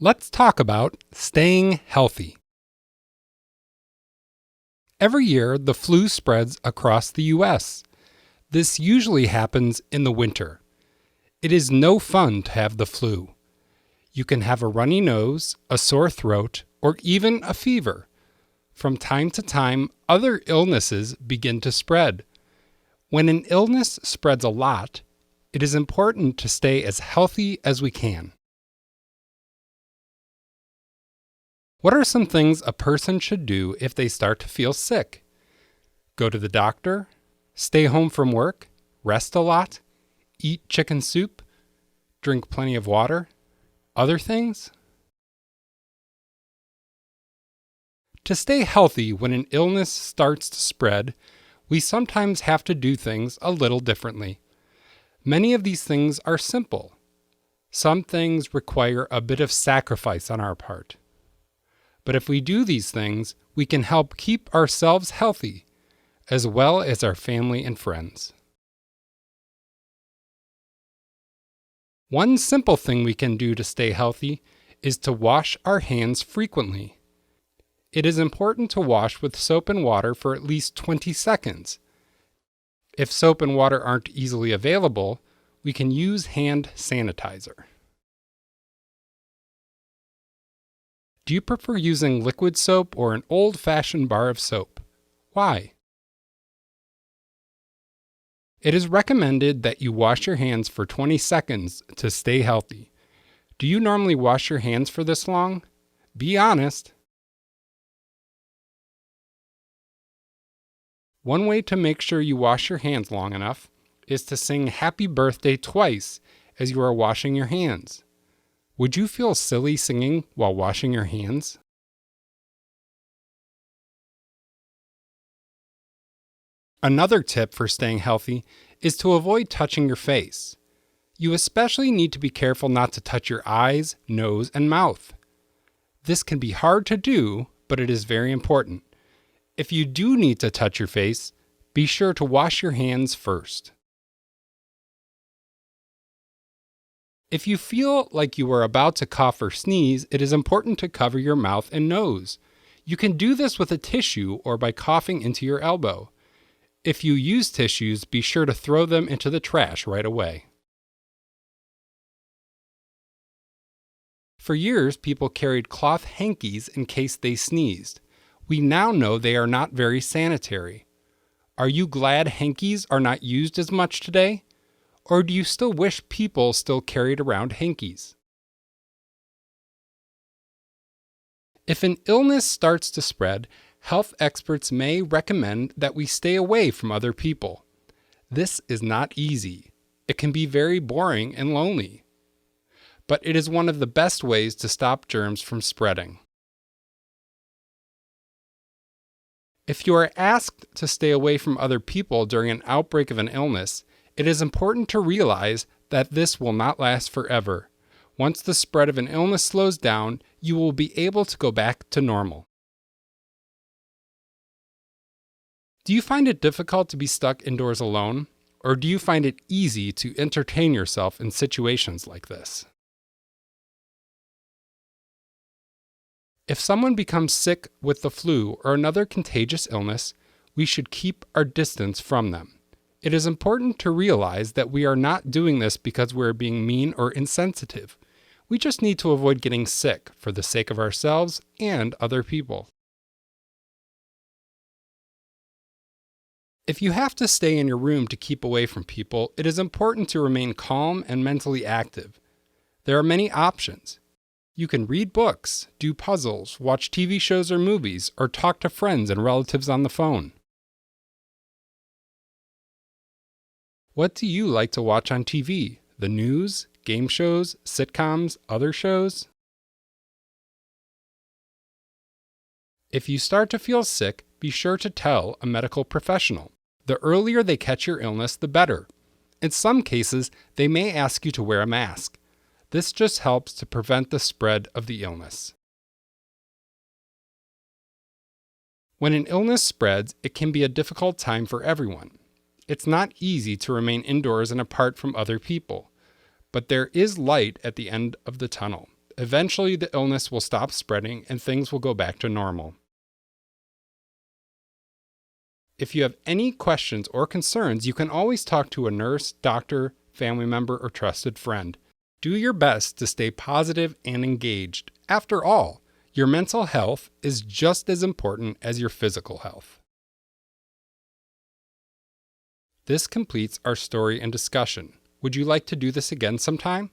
Let's talk about staying healthy. Every year, the flu spreads across the U.S. This usually happens in the winter. It is no fun to have the flu. You can have a runny nose, a sore throat, or even a fever. From time to time, other illnesses begin to spread. When an illness spreads a lot, it is important to stay as healthy as we can. What are some things a person should do if they start to feel sick? Go to the doctor, stay home from work, rest a lot, eat chicken soup, drink plenty of water. Other things? To stay healthy when an illness starts to spread, we sometimes have to do things a little differently. Many of these things are simple. Some things require a bit of sacrifice on our part. But if we do these things, we can help keep ourselves healthy, as well as our family and friends. One simple thing we can do to stay healthy is to wash our hands frequently. It is important to wash with soap and water for at least 20 seconds. If soap and water aren't easily available, we can use hand sanitizer. Do you prefer using liquid soap or an old-fashioned bar of soap? Why? It is recommended that you wash your hands for 20 seconds to stay healthy. Do you normally wash your hands for this long? Be honest. One way to make sure you wash your hands long enough is to sing happy birthday twice as you are washing your hands. Would you feel silly singing while washing your hands? Another tip for staying healthy is to avoid touching your face. You especially need to be careful not to touch your eyes, nose, and mouth. This can be hard to do, but it is very important. If you do need to touch your face, be sure to wash your hands first. If you feel like you are about to cough or sneeze, it is important to cover your mouth and nose. You can do this with a tissue or by coughing into your elbow. If you use tissues, be sure to throw them into the trash right away. For years, people carried cloth hankies in case they sneezed. We now know they are not very sanitary. Are you glad hankies are not used as much today? Or do you still wish people still carried around hankies? If an illness starts to spread, health experts may recommend that we stay away from other people. This is not easy. It can be very boring and lonely. But it is one of the best ways to stop germs from spreading. If you are asked to stay away from other people during an outbreak of an illness, it is important to realize that this will not last forever. Once the spread of an illness slows down, you will be able to go back to normal. Do you find it difficult to be stuck indoors alone, or do you find it easy to entertain yourself in situations like this? If someone becomes sick with the flu or another contagious illness, we should keep our distance from them. It is important to realize that we are not doing this because we are being mean or insensitive. We just need to avoid getting sick for the sake of ourselves and other people. If you have to stay in your room to keep away from people, it is important to remain calm and mentally active. There are many options. You can read books, do puzzles, watch TV shows or movies, or talk to friends and relatives on the phone. What do you like to watch on TV? The news, game shows, sitcoms, other shows? If you start to feel sick, be sure to tell a medical professional. The earlier they catch your illness, the better. In some cases, they may ask you to wear a mask. This just helps to prevent the spread of the illness. When an illness spreads, it can be a difficult time for everyone. It's not easy to remain indoors and apart from other people, but there is light at the end of the tunnel. Eventually, the illness will stop spreading and things will go back to normal. If you have any questions or concerns, you can always talk to a nurse, doctor, family member, or trusted friend. Do your best to stay positive and engaged. After all, your mental health is just as important as your physical health. This completes our story and discussion. Would you like to do this again sometime?